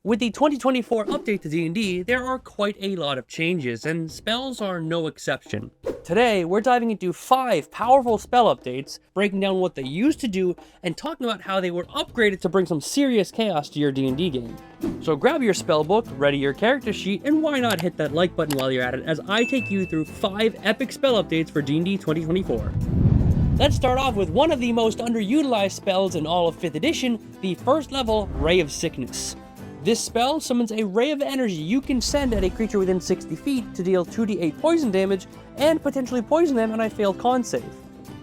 With the 2024 update to D&D, there are quite a lot of changes, and spells are no exception. Today, we're diving into 5 powerful spell updates, breaking down what they used to do, and talking about how they were upgraded to bring some serious chaos to your D&D game. So grab your spellbook, ready your character sheet, and why not hit that like button while you're at it as I take you through 5 epic spell updates for D&D 2024. Let's start off with one of the most underutilized spells in all of 5th edition, the first level Ray of Sickness. This spell summons a ray of energy you can send at a creature within 60 feet to deal 2d8 poison damage and potentially poison them on a failed con save.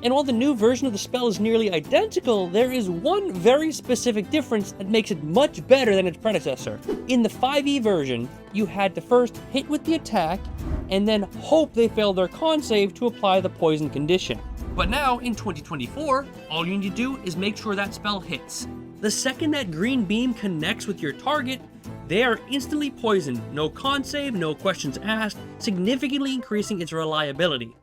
And while the new version of the spell is nearly identical, there is one very specific difference that makes it much better than its predecessor. In the 5e version, you had to first hit with the attack and then hope they failed their con save to apply the poison condition. But now, in 2024, all you need to do is make sure that spell hits. The second that green beam connects with your target, they are instantly poisoned, no con save, no questions asked, significantly increasing its reliability.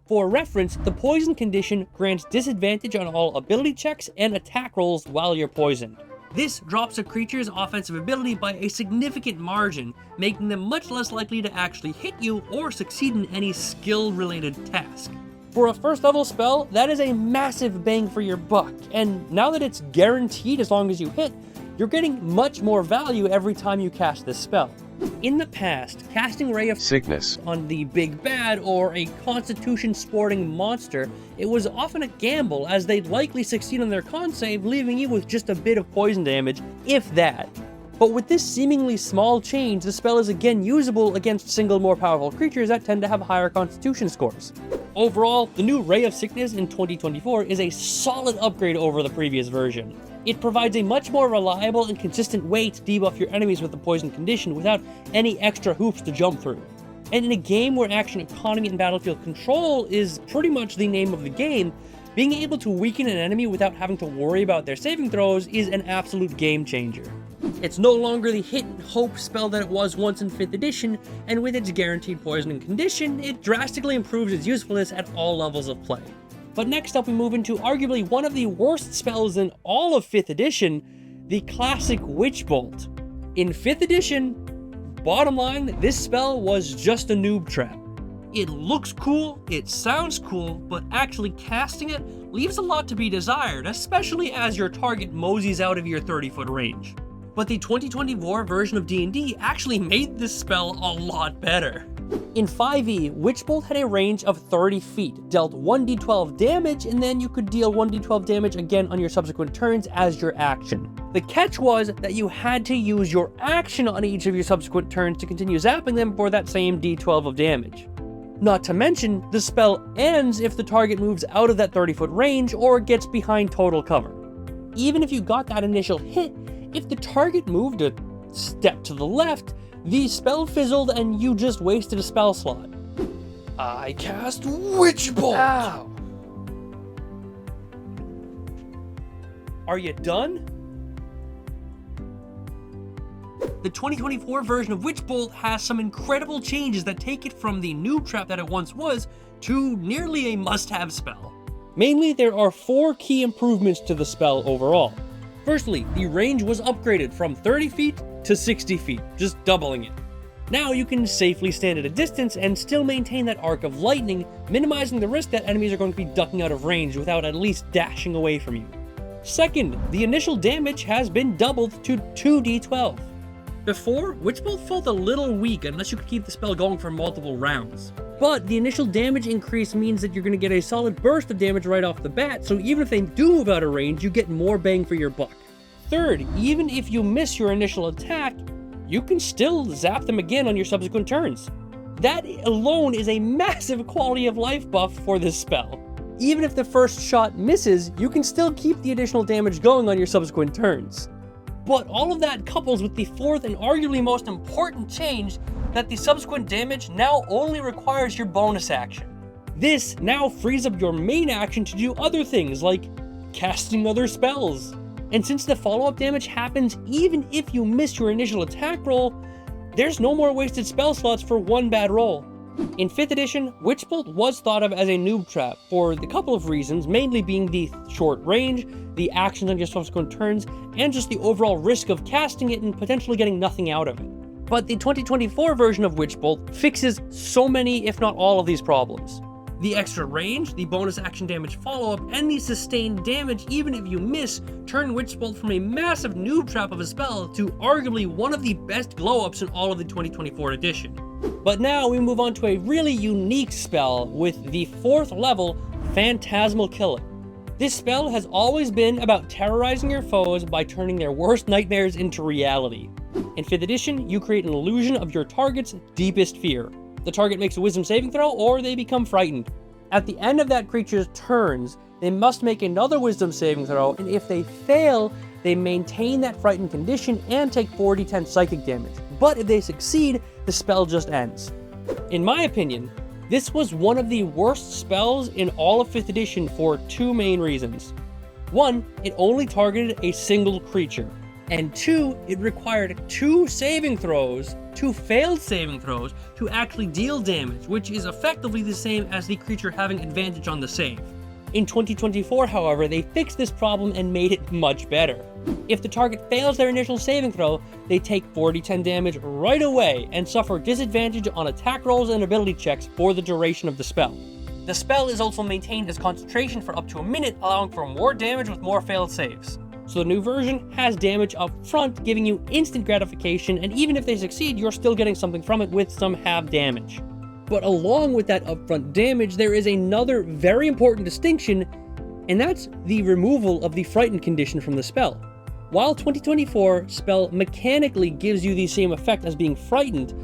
For reference, the poison condition grants disadvantage on all ability checks and attack rolls while you're poisoned. This drops a creature's offensive ability by a significant margin, making them much less likely to actually hit you or succeed in any skill-related task. For a first level spell, that is a massive bang for your buck, and now that it's guaranteed as long as you hit, you're getting much more value every time you cast this spell. In the past, casting Ray of Sickness on the big bad or a constitution sporting monster, it was often a gamble as they'd likely succeed on their con save, leaving you with just a bit of poison damage, if that. But with this seemingly small change, the spell is again usable against single more powerful creatures that tend to have higher constitution scores. Overall, the new Ray of Sickness in 2024 is a solid upgrade over the previous version. It provides a much more reliable and consistent way to debuff your enemies with the poison condition without any extra hoops to jump through. And in a game where action economy and battlefield control is pretty much the name of the game, being able to weaken an enemy without having to worry about their saving throws is an absolute game changer. It's no longer the hit and hope spell that it was once in 5th edition, and with its guaranteed poisoning condition, it drastically improves its usefulness at all levels of play. But next up we move into arguably one of the worst spells in all of 5th edition, the classic Witch Bolt. In 5th edition, bottom line, this spell was just a noob trap. It looks cool, it sounds cool, but actually casting it leaves a lot to be desired, especially as your target moseys out of your 30-foot range. But the 2024 version of D&D actually made this spell a lot better. In 5e, Witch Bolt had a range of 30 feet, dealt 1d12 damage, and then you could deal 1d12 damage again on your subsequent turns as your action. The catch was that you had to use your action on each of your subsequent turns to continue zapping them for that same d12 of damage. Not to mention, the spell ends if the target moves out of that 30-foot range or gets behind total cover. Even if you got that initial hit, if the target moved a step to the left, the spell fizzled and you just wasted a spell slot. I cast Witch Bolt! Ow. Are you done? The 2024 version of Witch Bolt has some incredible changes that take it from the noob trap that it once was to nearly a must-have spell. Mainly, there are 4 key improvements to the spell overall. Firstly, the range was upgraded from 30 feet to 60 feet, just doubling it. Now you can safely stand at a distance and still maintain that arc of lightning, minimizing the risk that enemies are going to be ducking out of range without at least dashing away from you. Second, the initial damage has been doubled to 2d12. Before, Witch Bolt felt a little weak unless you could keep the spell going for multiple rounds. But the initial damage increase means that you're going to get a solid burst of damage right off the bat, so even if they do move out of range, you get more bang for your buck. Third, even if you miss your initial attack, you can still zap them again on your subsequent turns. That alone is a massive quality of life buff for this spell. Even if the first shot misses, you can still keep the additional damage going on your subsequent turns. But all of that couples with the 4th and arguably most important change that the subsequent damage now only requires your bonus action. This now frees up your main action to do other things like casting other spells. And since the follow-up damage happens even if you miss your initial attack roll, there's no more wasted spell slots for one bad roll. In 5th edition, Witch Bolt was thought of as a noob trap for a couple of reasons, mainly being the short range, the actions on your subsequent turns, and just the overall risk of casting it and potentially getting nothing out of it. But the 2024 version of Witch Bolt fixes so many, if not all, of these problems. The extra range, the bonus action damage follow-up, and the sustained damage even if you miss turn Witch Bolt from a massive noob trap of a spell to arguably one of the best glow-ups in all of the 2024 edition. But now we move on to a really unique spell with the 4th level Fantasmal Killer. This spell has always been about terrorizing your foes by turning their worst nightmares into reality. In 5th edition, you create an illusion of your target's deepest fear. The target makes a wisdom saving throw or they become frightened. At the end of that creature's turns, they must make another wisdom saving throw, and if they fail, they maintain that frightened condition and take 4d10 psychic damage. But if they succeed, the spell just ends. In my opinion, this was one of the worst spells in all of 5th edition for 2 main reasons. 1, it only targeted a single creature. And 2, it required 2 saving throws, 2 failed saving throws, to actually deal damage, which is effectively the same as the creature having advantage on the save. In 2024, however, they fixed this problem and made it much better. If the target fails their initial saving throw, they take 4d10 damage right away and suffer disadvantage on attack rolls and ability checks for the duration of the spell. The spell is also maintained as concentration for up to a minute, allowing for more damage with more failed saves. So the new version has damage up front, giving you instant gratification, and even if they succeed, you're still getting something from it with some half damage. But along with that upfront damage, there is another very important distinction, and that's the removal of the frightened condition from the spell. While 2024 spell mechanically gives you the same effect as being frightened,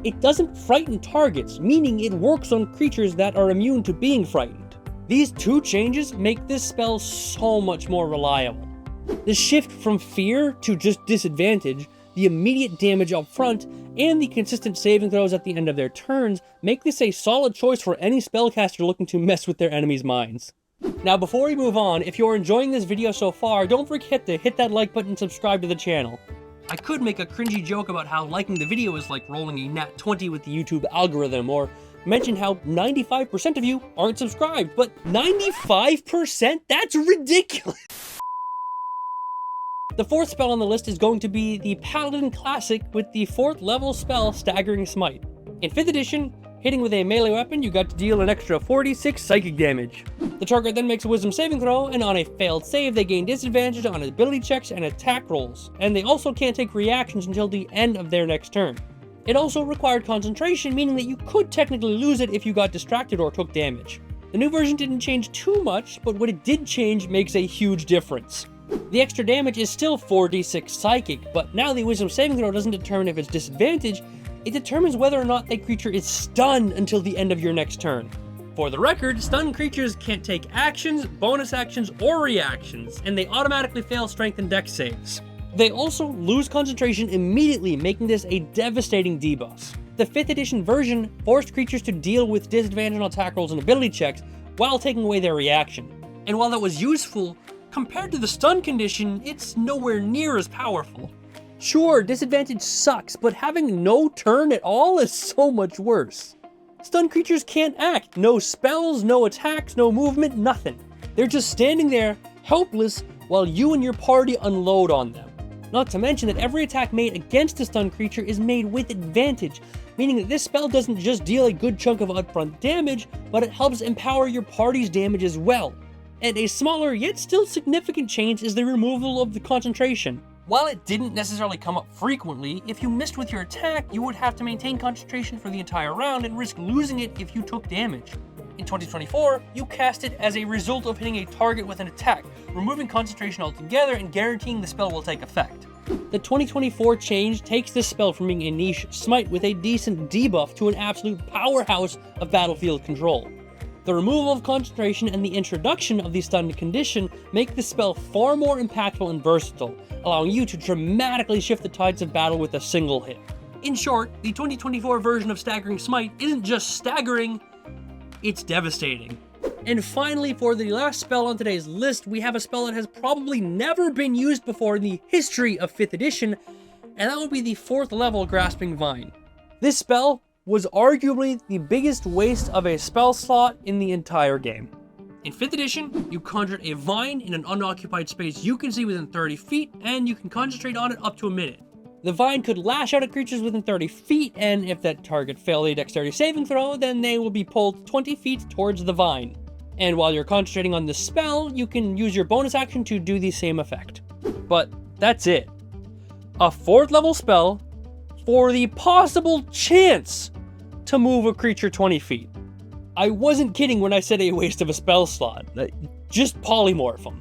it doesn't frighten targets, meaning it works on creatures that are immune to being frightened. These 2 changes make this spell so much more reliable. The shift from fear to just disadvantage, the immediate damage up front, and the consistent saving throws at the end of their turns make this a solid choice for any spellcaster looking to mess with their enemies' minds. Now before we move on, if you're enjoying this video so far, don't forget to hit that like button and subscribe to the channel. I could make a cringy joke about how liking the video is like rolling a nat 20 with the YouTube algorithm, or mention how 95% of you aren't subscribed, but 95%? That's ridiculous! The 4th spell on the list is going to be the Paladin Classic with the 4th level spell Staggering Smite. In 5th edition, hitting with a melee weapon, you got to deal an extra 46 psychic damage. The target then makes a wisdom saving throw, and on a failed save, they gain disadvantage on ability checks and attack rolls, and they also can't take reactions until the end of their next turn. It also required concentration, meaning that you could technically lose it if you got distracted or took damage. The new version didn't change too much, but what it did change makes a huge difference. The extra damage is still 4d6 psychic, but now the wisdom saving throw doesn't determine if it's disadvantage, it determines whether or not a creature is stunned until the end of your next turn. For the record, stunned creatures can't take actions, bonus actions, or reactions, and they automatically fail strength and dex saves. They also lose concentration immediately, making this a devastating debuff. The 5th edition version forced creatures to deal with disadvantage on attack rolls and ability checks while taking away their reaction. And while that was useful, compared to the stun condition, it's nowhere near as powerful. Sure, disadvantage sucks, but having no turn at all is so much worse. Stun creatures can't act. No spells, no attacks, no movement, nothing. They're just standing there, helpless, while you and your party unload on them. Not to mention that every attack made against a stun creature is made with advantage, meaning that this spell doesn't just deal a good chunk of upfront damage, but it helps empower your party's damage as well. And a smaller yet still significant change is the removal of the concentration. While it didn't necessarily come up frequently, if you missed with your attack, you would have to maintain concentration for the entire round and risk losing it if you took damage. In 2024, you cast it as a result of hitting a target with an attack, removing concentration altogether and guaranteeing the spell will take effect. The 2024 change takes this spell from being a niche smite with a decent debuff to an absolute powerhouse of battlefield control. The removal of concentration and the introduction of the stunned condition make this spell far more impactful and versatile, allowing you to dramatically shift the tides of battle with a single hit. In short, the 2024 version of Staggering Smite isn't just staggering, it's devastating. And finally, for the last spell on today's list, we have a spell that has probably never been used before in the history of 5th edition, and that would be the 4th level Grasping Vine. This spell was arguably the biggest waste of a spell slot in the entire game. In 5th edition, you conjured a vine in an unoccupied space you can see within 30 feet, and you can concentrate on it up to a minute. The vine could lash out at creatures within 30 feet, and if that target failed a dexterity saving throw, then they will be pulled 20 feet towards the vine. And while you're concentrating on this spell, you can use your bonus action to do the same effect. But that's it. A 4th level spell for the possible chance to move a creature 20 feet. I wasn't kidding when I said a waste of a spell slot. Just polymorph them.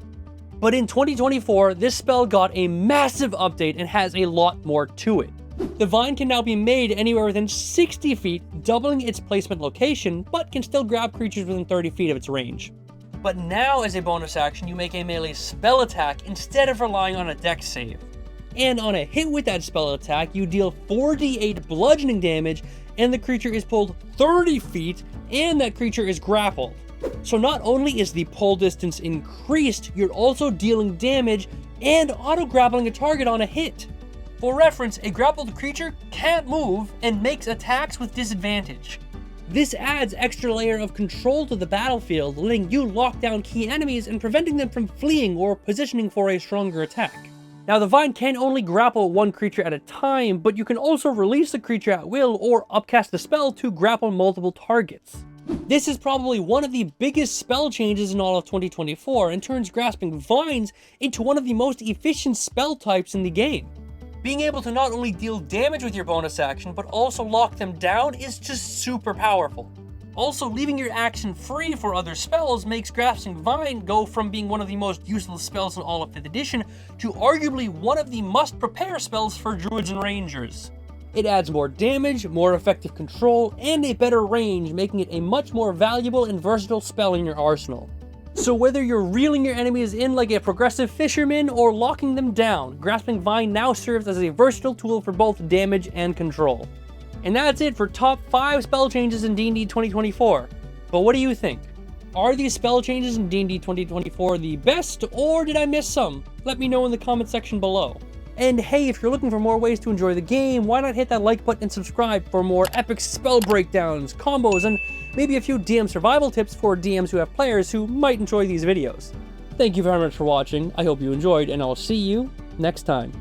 But in 2024, this spell got a massive update and has a lot more to it. The vine can now be made anywhere within 60 feet, doubling its placement location, but can still grab creatures within 30 feet of its range. But now, as a bonus action, you make a melee spell attack instead of relying on a dex save. And on a hit with that spell attack, you deal 4d8 bludgeoning damage, and the creature is pulled 30 feet, and that creature is grappled. So not only is the pull distance increased, you're also dealing damage and auto-grappling a target on a hit. For reference, a grappled creature can't move and makes attacks with disadvantage. This adds extra layer of control to the battlefield, letting you lock down key enemies and preventing them from fleeing or positioning for a stronger attack. Now, the vine can only grapple one creature at a time, but you can also release the creature at will or upcast the spell to grapple multiple targets. This is probably one of the biggest spell changes in all of 2024 and turns Grasping Vines into one of the most efficient spell types in the game. Being able to not only deal damage with your bonus action, but also lock them down is just super powerful. Also, leaving your action free for other spells makes Grasping Vine go from being one of the most useless spells in all of 5th edition to arguably one of the must-prepare spells for Druids and Rangers. It adds more damage, more effective control, and a better range, making it a much more valuable and versatile spell in your arsenal. So whether you're reeling your enemies in like a progressive fisherman or locking them down, Grasping Vine now serves as a versatile tool for both damage and control. And that's it for top 5 spell changes in D&D 2024. But what do you think? Are these spell changes in D&D 2024 the best, or did I miss some? Let me know in the comment section below. And hey, if you're looking for more ways to enjoy the game, why not hit that like button and subscribe for more epic spell breakdowns, combos, and maybe a few DM survival tips for DMs who have players who might enjoy these videos. Thank you very much for watching, I hope you enjoyed, and I'll see you next time.